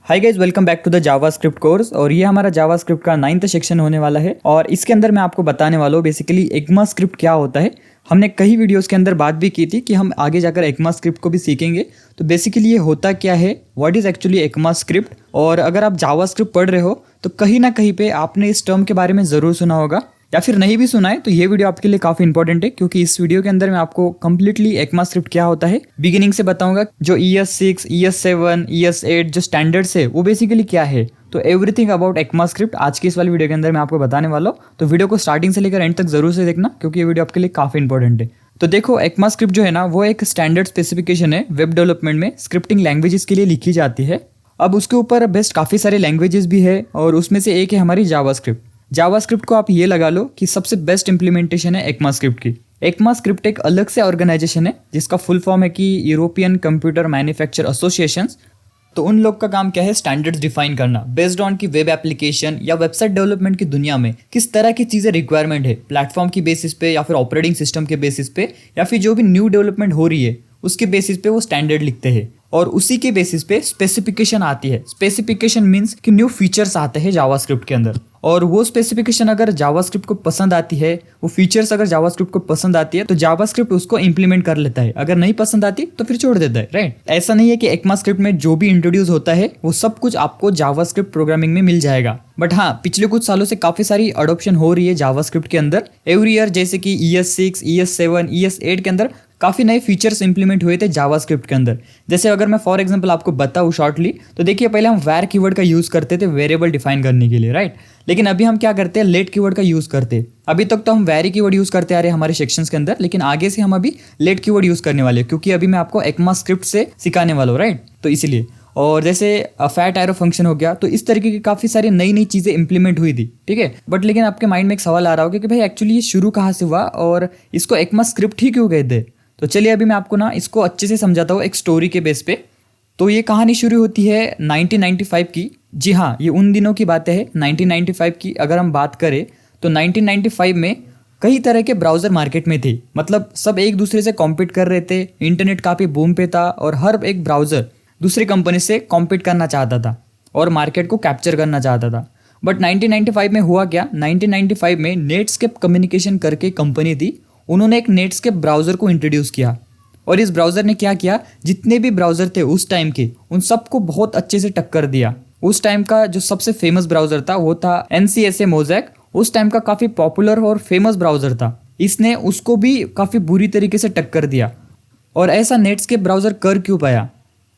Hi guys, welcome back to the JavaScript course. और ये हमारा जावास्क्रिप्ट का 9th सेक्शन होने वाला है और इसके अंदर मैं आपको बताने वाला हूँ बेसिकली ECMAScript क्या होता है। हमने कई वीडियोस के अंदर बात भी की थी कि हम आगे जाकर ECMAScript को भी सीखेंगे। तो बेसिकली ये होता क्या है, व्हाट इज़ एक्चुअली ECMAScript। और अगर आप जावास्क्रिप्ट पढ़ रहे हो तो कहीं ना कहीं पे आपने इस टर्म के बारे में ज़रूर सुना होगा, या फिर नहीं भी सुना है तो ये वीडियो आपके लिए काफ़ी इंपॉर्टेंट है, क्योंकि इस वीडियो के अंदर मैं आपको कंप्लीटली ECMAScript क्या होता है बिगिनिंग से बताऊंगा। जो ES6, ES7, ES8 जो स्टैंडर्ड्स है वो बेसिकली क्या है, तो एवरीथिंग अबाउट ECMAScript आज की इस वाली वीडियो के अंदर मैं आपको बताने वाला हूँ। तो वीडियो को स्टार्टिंग से लेकर एंड तक जरूर से देखना, क्योंकि ये वीडियो आपके लिए काफ़ी इंपॉर्टेंट है। तो देखो, ECMAScript जो है ना वो एक स्टैंडर्ड स्पेसिफिकेशन है वेब डेवलपमेंट में स्क्रिप्टिंग लैंग्वेजेस के लिए लिखी जाती है। अब उसके ऊपर बेस्ट काफ़ी सारे लैंग्वेजेस भी है और उसमें से एक है हमारी जावास्क्रिप्ट। जावास्क्रिप्ट को आप ये लगा लो कि सबसे बेस्ट इंप्लीमेंटेशन है ECMAScript की। ECMAScript एक अलग से ऑर्गेनाइजेशन है जिसका फुल फॉर्म है कि यूरोपियन कंप्यूटर मैन्युफैक्चर एसोसिएशंस। तो उन लोग का काम क्या है, स्टैंडर्ड्स डिफाइन करना बेस्ड ऑन की वेब एप्लीकेशन या वेबसाइट डेवलपमेंट की दुनिया में किस तरह की चीज़ें रिक्वायरमेंट है, प्लेटफॉर्म की बेसिस पे या फिर ऑपरेटिंग सिस्टम के बेसिस पे या फिर जो भी न्यू डेवलपमेंट हो रही है उसके बेसिस पे वो स्टैंडर्ड लिखते हैं और उसी के बेसिस पे स्पेसिफिकेशन आती है। स्पेसिफिकेशन मीन्स कि न्यू फीचर्स आते हैं जावास्क्रिप्ट के अंदर, और वो स्पेसिफिकेशन अगर जावास्क्रिप्ट को पसंद आती है, वो फीचर्स अगर जावास्क्रिप्ट को पसंद आती है तो जावास्क्रिप्ट उसको इंप्लीमेंट कर लेता है। अगर नहीं पसंद आती तो फिर छोड़ देता है, राइट। ऐसा नहीं है कि ECMAScript में जो भी इंट्रोड्यूस होता है वो सब कुछ आपको जावास्क्रिप्ट प्रोग्रामिंग में मिल जाएगा। बट हाँ, पिछले कुछ सालों से काफी सारी अडोप्शन हो रही है जावास्क्रिप्ट के अंदर एवरी ईयर, जैसे कि ES6, ES7, ES8 के अंदर काफ़ी नए फीचर्स इंप्लीमेंट हुए थे जावास्क्रिप्ट के अंदर। जैसे अगर मैं फॉर एग्जांपल आपको बताऊँ शॉर्टली, तो देखिए पहले हम वैर कीवर्ड का यूज़ करते थे वेरिएबल डिफाइन करने के लिए, राइट। लेकिन अभी हम क्या करते हैं, लेट कीवर्ड का यूज़ करते हैं। अभी तक तो हम वैरी कीवर्ड यूज़ करते आ रहे हैं हमारे सेक्शंस के अंदर, लेकिन आगे से हम अभी लेट कीवर्ड यूज़ करने वाले हैं, क्योंकि अभी मैं आपको ECMAScript से सिखाने वाला हूँ, राइट। तो इसलिए, और जैसे फैट एरो फंक्शन हो गया, तो इस तरीके की काफ़ी सारी नई नई चीज़ें इंप्लीमेंट हुई थी, ठीक है। बट लेकिन आपके माइंड में एक सवाल आ रहा होगा कि भाई एक्चुअली ये शुरू कहाँ से हुआ और इसको ECMAScript ही क्यों कहते हैं। तो चलिए अभी मैं आपको ना इसको अच्छे से समझाता हूँ एक स्टोरी के बेस पे। तो ये कहानी शुरू होती है 1995 की। जी हाँ, ये उन दिनों की बातें हैं 1995 की। अगर हम बात करें तो 1995 में कई तरह के ब्राउज़र मार्केट में थे, मतलब सब एक दूसरे से कॉम्पीट कर रहे थे। इंटरनेट काफ़ी बूम पे था और हर एक ब्राउज़र दूसरी कंपनी से कॉम्पीट करना चाहता था और मार्केट को कैप्चर करना चाहता था। बट 1995 में हुआ क्या, 1995 में नेटस्केप कम्युनिकेशन करके कंपनी थी, उन्होंने एक नेटस्केप ब्राउज़र को इंट्रोड्यूस किया। और इस ब्राउज़र ने क्या किया, जितने भी ब्राउज़र थे उस टाइम के उन सबको बहुत अच्छे से टक्कर दिया। उस टाइम का जो सबसे फेमस ब्राउज़र था वो था NCSA मोज़ैक। उस टाइम का काफ़ी पॉपुलर और फेमस ब्राउज़र था, इसने उसको भी काफ़ी बुरी तरीके से टक्कर दिया। और ऐसा नेटस्केप ब्राउज़र कर क्यों पाया,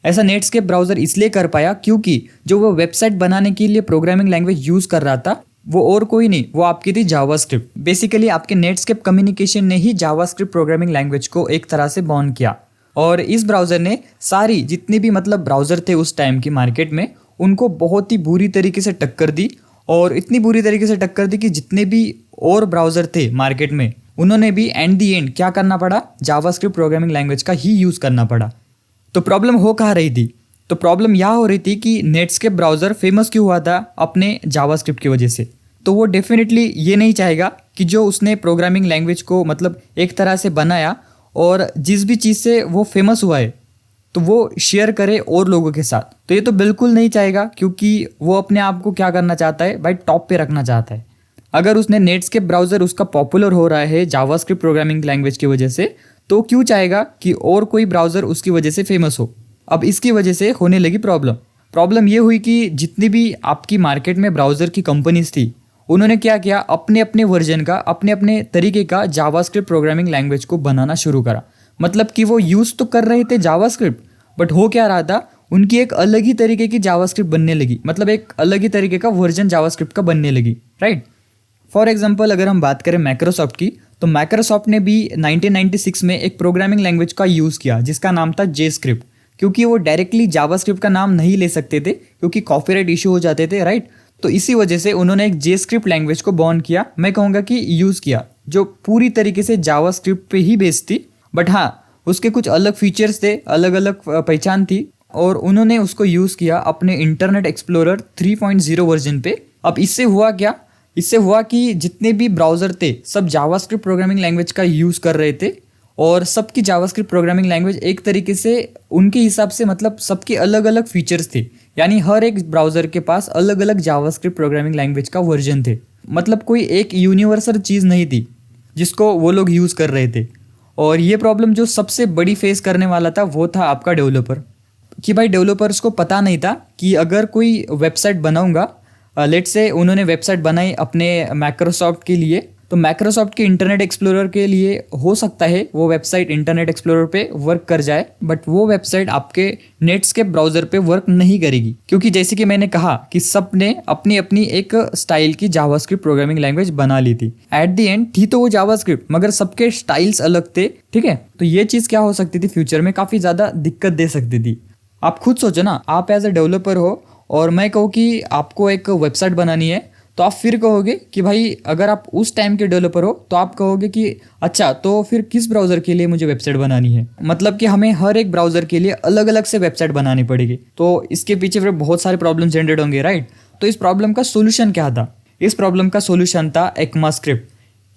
ऐसा नेटस्केप ब्राउज़र इसलिए कर पाया क्योंकि जो वो वेबसाइट बनाने के लिए प्रोग्रामिंग लैंग्वेज यूज़ कर रहा था वो और कोई नहीं, वो आपकी थी जावास्क्रिप्ट। बेसिकली आपके नेटस्केप कम्युनिकेशन ने ही जावास्क्रिप्ट प्रोग्रामिंग लैंग्वेज को एक तरह से बॉर्न किया। और इस ब्राउज़र ने सारी जितने भी मतलब ब्राउज़र थे उस टाइम की मार्केट में उनको बहुत ही बुरी तरीके से टक्कर दी, और इतनी बुरी तरीके से टक्कर दी कि जितने भी और ब्राउज़र थे मार्केट में उन्होंने भी एंड दी एंड क्या करना पड़ा, जावास्क्रिप्ट प्रोग्रामिंग लैंग्वेज का ही यूज़ करना पड़ा। तो प्रॉब्लम हो कहाँ रही थी, तो प्रॉब्लम यह हो रही थी कि नेटस्केप ब्राउज़र फेमस क्यों हुआ था अपने जावास्क्रिप्ट की वजह से। तो वो डेफिनेटली ये नहीं चाहेगा कि जो उसने प्रोग्रामिंग लैंग्वेज को मतलब एक तरह से बनाया और जिस भी चीज़ से वो फेमस हुआ है तो वो शेयर करे और लोगों के साथ। तो ये तो बिल्कुल नहीं चाहेगा, क्योंकि वो अपने आप को क्या करना चाहता है भाई, टॉप पे रखना चाहता है। अगर उसने नेटस्केप ब्राउज़र उसका पॉपुलर हो रहा है जावास्क्रिप्ट प्रोग्रामिंग लैंग्वेज की वजह से, तो क्यों चाहेगा कि और कोई ब्राउज़र उसकी वजह से फेमस हो। अब इसकी वजह से होने लगी प्रॉब्लम ये हुई कि जितनी भी आपकी मार्केट में ब्राउज़र की कंपनीज थी उन्होंने क्या किया, अपने अपने वर्जन का, अपने अपने तरीके का जावास्क्रिप्ट प्रोग्रामिंग लैंग्वेज को बनाना शुरू करा। मतलब कि वो यूज़ तो कर रहे थे जावास्क्रिप्ट, बट हो क्या रहा था, उनकी एक अलग ही तरीके की जावास्क्रिप्ट बनने लगी, मतलब एक अलग ही तरीके का वर्जन जावास्क्रिप्ट का बनने लगी, राइट। फॉर एग्जाम्पल अगर हम बात करें माइक्रोसॉफ्ट की, तो माइक्रोसॉफ्ट ने भी 1996 में एक प्रोग्रामिंग लैंग्वेज का यूज़ किया जिसका नाम था जेस्क्रिप्ट, क्योंकि वो डायरेक्टली जावास्क्रिप्ट का नाम नहीं ले सकते थे क्योंकि कॉपीराइट इशू हो जाते थे, राइट। तो इसी वजह से उन्होंने एक जेस्क्रिप्ट लैंग्वेज को बॉर्न किया, मैं कहूँगा कि यूज़ किया, जो पूरी तरीके से जावास्क्रिप्ट पे ही बेस्ड थी। बट हाँ, उसके कुछ अलग फीचर्स थे, अलग अलग पहचान थी, और उन्होंने उसको यूज़ किया अपने इंटरनेट एक्सप्लोरर 3.0 वर्जन पे। अब इससे हुआ क्या, इससे हुआ कि जितने भी ब्राउज़र थे सब जावास्क्रिप्ट प्रोग्रामिंग लैंग्वेज का यूज़ कर रहे थे, और सबकी जावास्क्रिप्ट प्रोग्रामिंग लैंग्वेज एक तरीके से उनके हिसाब से मतलब सबके अलग अलग फीचर्स थे, यानी हर एक ब्राउज़र के पास अलग अलग जावास्क्रिप्ट प्रोग्रामिंग लैंग्वेज का वर्जन थे। मतलब कोई एक यूनिवर्सल चीज़ नहीं थी जिसको वो लोग यूज़ कर रहे थे। और ये प्रॉब्लम जो सबसे बड़ी फेस करने वाला था वो था आपका डेवलपर, कि भाई डेवलपर्स को पता नहीं था कि अगर कोई वेबसाइट बनाऊंगा, लेट्स से उन्होंने वेबसाइट बनाई अपने माइक्रोसॉफ्ट के लिए, तो माइक्रोसॉफ्ट के इंटरनेट एक्सप्लोरर के लिए हो सकता है वो वेबसाइट इंटरनेट एक्सप्लोरर पे वर्क कर जाए, बट वो वेबसाइट आपके नेटस्केप ब्राउज़र पे वर्क नहीं करेगी, क्योंकि जैसे कि मैंने कहा कि सब ने अपनी अपनी एक स्टाइल की जावास्क्रिप्ट प्रोग्रामिंग लैंग्वेज बना ली थी। एट द एंड थी तो वो जावास्क्रिप्ट, मगर सबके स्टाइल्स अलग थे, ठीक है। तो ये चीज़ क्या हो सकती थी, फ्यूचर में काफ़ी ज़्यादा दिक्कत दे सकती थी। आप खुद सोचो ना, आप एज ए डेवलपर हो और मैं कहूँ कि आपको एक वेबसाइट बनानी है, तो आप फिर कहोगे कि भाई अगर आप उस टाइम के डेवलपर हो तो आप कहोगे कि अच्छा तो फिर किस ब्राउज़र के लिए मुझे वेबसाइट बनानी है। मतलब कि हमें हर एक ब्राउज़र के लिए अलग अलग से वेबसाइट बनानी पड़ेगी, तो इसके पीछे फिर बहुत सारे प्रॉब्लम जनरेट होंगे, राइट। तो इस प्रॉब्लम का सोल्यूशन क्या था? इस प्रॉब्लम का सोल्यूशन था ECMAScript,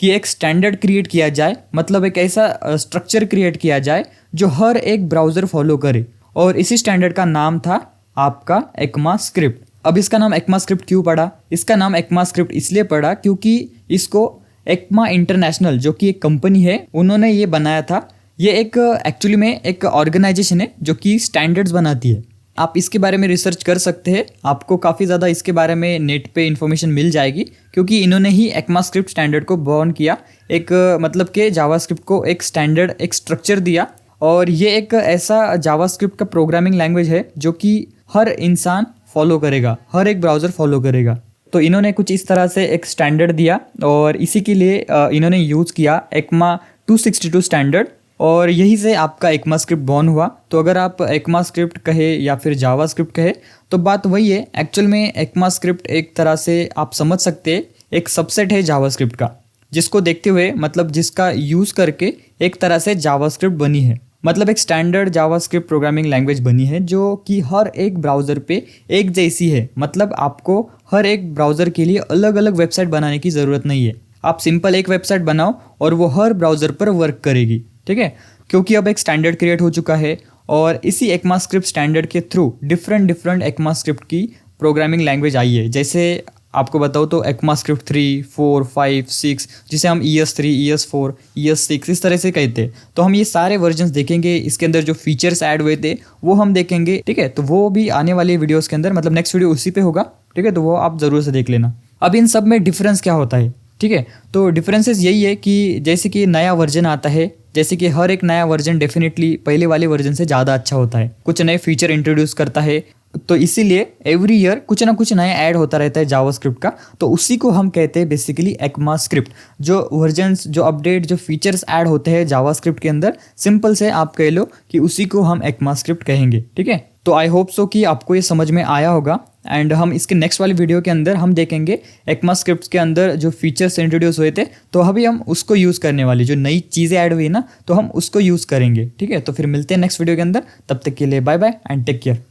कि एक स्टैंडर्ड क्रिएट किया जाए, मतलब एक ऐसा स्ट्रक्चर क्रिएट किया जाए जो हर एक ब्राउज़र फॉलो करे, और इसी स्टैंडर्ड का नाम था आपका ECMAScript। अब इसका नाम ECMAScript क्यों पड़ा? इसका नाम ECMAScript इसलिए पड़ा क्योंकि इसको ECMA इंटरनेशनल, जो कि एक कंपनी है, उन्होंने ये बनाया था। ये एक एक्चुअली में एक ऑर्गेनाइजेशन है जो कि स्टैंडर्ड्स बनाती है। आप इसके बारे में रिसर्च कर सकते हैं, आपको काफ़ी ज़्यादा इसके बारे में नेट पे इन्फॉर्मेशन मिल जाएगी, क्योंकि इन्होंने ही ECMAScript स्टैंडर्ड को बॉर्न किया, एक मतलब के जावास्क्रिप्ट को एक स्टैंडर्ड, एक स्ट्रक्चर दिया। और ये एक ऐसा जावास्क्रिप्ट का प्रोग्रामिंग लैंग्वेज है जो कि हर इंसान फॉलो करेगा, हर एक ब्राउज़र फॉलो करेगा। तो इन्होंने कुछ इस तरह से एक स्टैंडर्ड दिया, और इसी के लिए इन्होंने यूज़ किया ECMA 262 स्टैंडर्ड, और यही से आपका ECMAScript बॉर्न हुआ। तो अगर आप ECMAScript कहे या फिर जावास्क्रिप्ट कहे तो बात वही है। एक्चुअल में ECMAScript एक तरह से आप समझ सकते हैं एक सबसेट है जावास्क्रिप्ट का, जिसको देखते हुए मतलब जिसका यूज़ करके एक तरह से जावास्क्रिप्ट बनी है। मतलब एक स्टैंडर्ड जावास्क्रिप्ट प्रोग्रामिंग लैंग्वेज बनी है जो कि हर एक ब्राउज़र पे एक जैसी है। मतलब आपको हर एक ब्राउज़र के लिए अलग अलग वेबसाइट बनाने की ज़रूरत नहीं है। आप सिंपल एक वेबसाइट बनाओ और वो हर ब्राउज़र पर वर्क करेगी, ठीक है। क्योंकि अब एक स्टैंडर्ड क्रिएट हो चुका है, और इसी ECMAScript स्टैंडर्ड के थ्रू डिफरेंट ECMAScript की प्रोग्रामिंग लैंग्वेज आई है। जैसे आपको बताओ तो ECMAScript 3, 4, 5, 6, जिसे हम ES3, ES4, ES6 इस तरह से कहते हैं। तो हम ये सारे वर्जन्स देखेंगे, इसके अंदर जो फीचर्स ऐड हुए थे वो हम देखेंगे, ठीक है। तो वो भी आने वाली वीडियोस के अंदर, मतलब नेक्स्ट वीडियो उसी पे होगा, ठीक है। तो वो आप ज़रूर से देख लेना। अब इन सब में डिफरेंस क्या होता है, ठीक है। तो डिफरेंसेस यही है कि जैसे कि नया वर्जन आता है, जैसे कि हर एक नया वर्जन डेफिनेटली पहले वाले वर्जन से ज़्यादा अच्छा होता है, कुछ नए फीचर इंट्रोड्यूस करता है। तो इसीलिए एवरी ईयर कुछ ना कुछ नया ऐड होता रहता है जावास्क्रिप्ट का। तो उसी को हम कहते हैं बेसिकली ECMAScript। जो वर्जन्स, जो अपडेट, जो फीचर्स ऐड होते हैं जावास्क्रिप्ट के अंदर, सिंपल से आप कह लो कि उसी को हम ECMAScript कहेंगे, ठीक है। तो आई होप सो कि आपको ये समझ में आया होगा। एंड हम इसके नेक्स्ट वाली वीडियो के अंदर हम देखेंगे ECMAScript के अंदर जो फीचर्स इंट्रोड्यूस हुए थे, तो अभी हम उसको यूज़ करने वाले, जो नई चीज़ें ऐड हुई ना, तो हम उसको यूज़ करेंगे, ठीक है। तो फिर मिलते हैं नेक्स्ट वीडियो के अंदर, तब तक के लिए bye bye and take care.